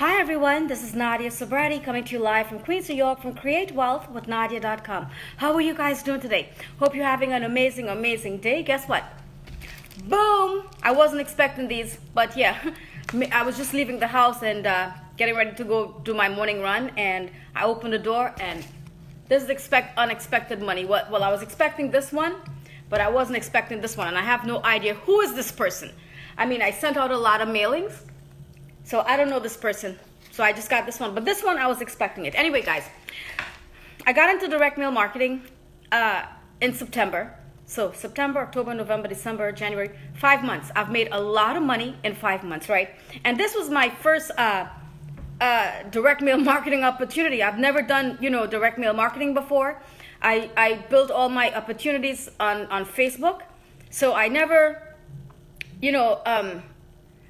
Hi everyone, this is Nadia Subratie coming to you live from Queens, New York from CreateWealthWithNadia.com. How are you guys doing today? Hope you're having an amazing day. Guess what? Boom! I wasn't expecting these, but yeah, I was just leaving the house and getting ready to go do my morning run, and I opened the door and this is unexpected money. Well, I was expecting this one, but I wasn't expecting this one, and I have no idea who is this person. I mean, I sent out a lot of mailings, so I don't know this person. So I just got this one. But this one, I was expecting it. Anyway, guys, I got into direct mail marketing in September. So September, October, November, December, January, 5 months. I've made a lot of money in 5 months, right? And this was my first direct mail marketing opportunity. I've never done, direct mail marketing before. I built all my opportunities on Facebook. So I never,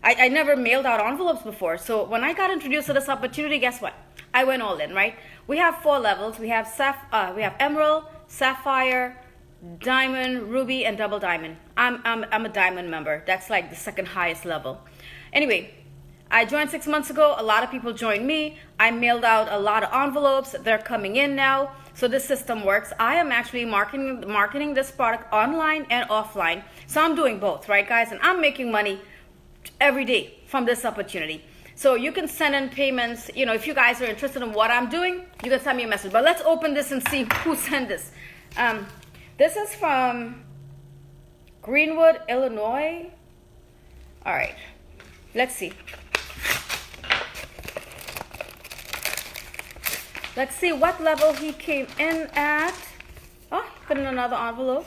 I never mailed out envelopes before. So when I got introduced to this opportunity, guess what? I went all in, right? We have 4 levels. We have Emerald, Sapphire, Diamond, Ruby, and Double Diamond. I'm a Diamond member. That's like the second highest level. Anyway, I joined 6 months ago. A lot of people joined me. I mailed out a lot of envelopes. They're coming in now. So this system works. I am actually marketing this product online and offline. So I'm doing both, right, guys? And I'm making money every day from this opportunity. So you can send in payments. If you guys are interested in what I'm doing, you can send me a message. But let's open this and see who sent this. This is from Greenwood, Illinois. All right, let's see. Let's see what level he came in at. Oh, put in another envelope.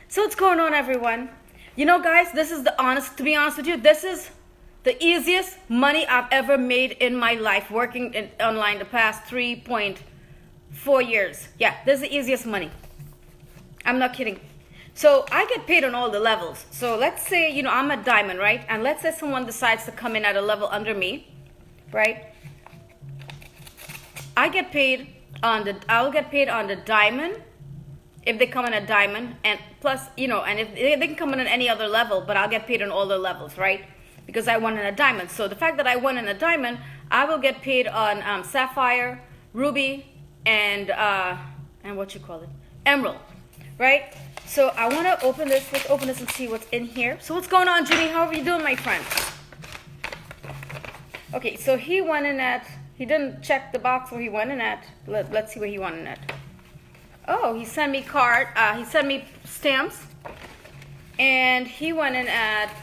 So what's going on, everyone? Guys, to be honest with you, this is the easiest money I've ever made in my life working online the past 3.4 years. Yeah, this is the easiest money. I'm not kidding. So I get paid on all the levels. So let's say, I'm a diamond, right? And let's say someone decides to come in at a level under me, right? I'll get paid on the diamond if they come in a diamond, and plus, and if they can come in at any other level, but I'll get paid on all the levels, right? Because I won in a diamond. So the fact that I won in a diamond, I will get paid on Sapphire, Ruby, and Emerald, right? So I want to open this. Let's open this and see what's in here. So what's going on, Jimmy? How are you doing, my friend? Okay, so he went in at. He didn't check the box where he went in at. Let's see where he went in at. Oh, he sent me he sent me stamps. And he went in at,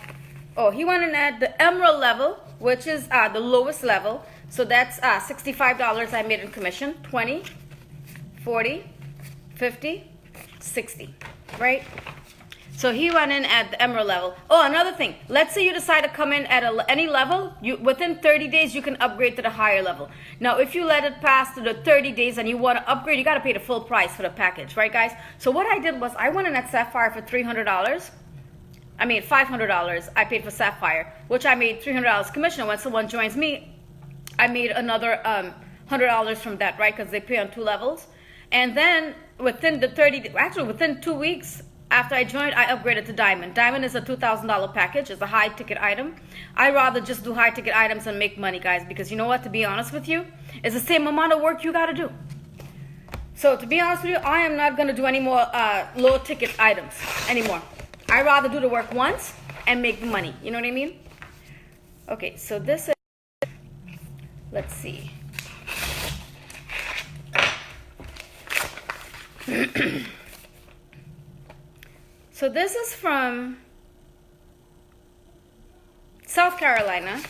the Emerald level, which is the lowest level. So that's $65 I made in commission. 20, 40, 50, 60, right? So he went in at the Emerald level. Oh, another thing. Let's say you decide to come in at any level. Within 30 days, you can upgrade to the higher level. Now, if you let it pass to the 30 days and you want to upgrade, you got to pay the full price for the package, right, guys? So what I did was I went in at Sapphire for $300. I mean, $500 I paid for Sapphire, which I made $300 commission. When someone joins me, I made another $100 from that, right? Because they pay on 2 levels. And then within 2 weeks, after I joined, I upgraded to Diamond. Diamond is a $2,000 package. It's a high-ticket item. I'd rather just do high-ticket items and make money, guys, because you know what? To be honest with you, it's the same amount of work you got to do. So to be honest with you, I am not going to do any more low-ticket items anymore. I'd rather do the work once and make the money. You know what I mean? Okay, so this is, let's see. So this is from South Carolina.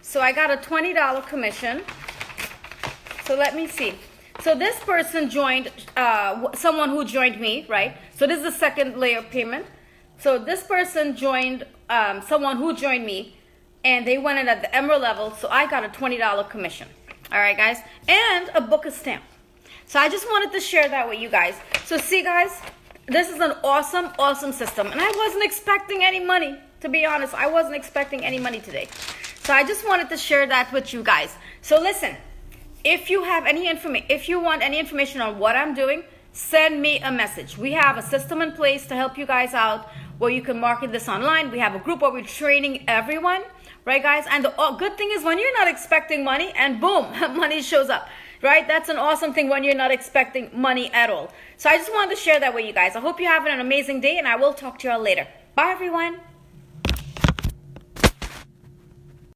So I got a $20 commission. So let me see. So this person joined, someone who joined me, right? So this is the second layer of payment. So this person joined someone who joined me, and they went in at the Emerald level. So I got a $20 commission. All right, guys, and a book of stamp. So I just wanted to share that with you guys. So see, guys. This is an awesome system. And I wasn't expecting any money, to be honest. I wasn't expecting any money today. So I just wanted to share that with you guys. So listen, if you want any information on what I'm doing, send me a message. We have a system in place to help you guys out where you can market this online. We have a group where we're training everyone. right, guys? And the good thing is when you're not expecting money and boom, money shows up, right? That's an awesome thing when you're not expecting money at all. So I just wanted to share that with you guys. I hope you're having an amazing day, and I will talk to you all later. Bye, everyone.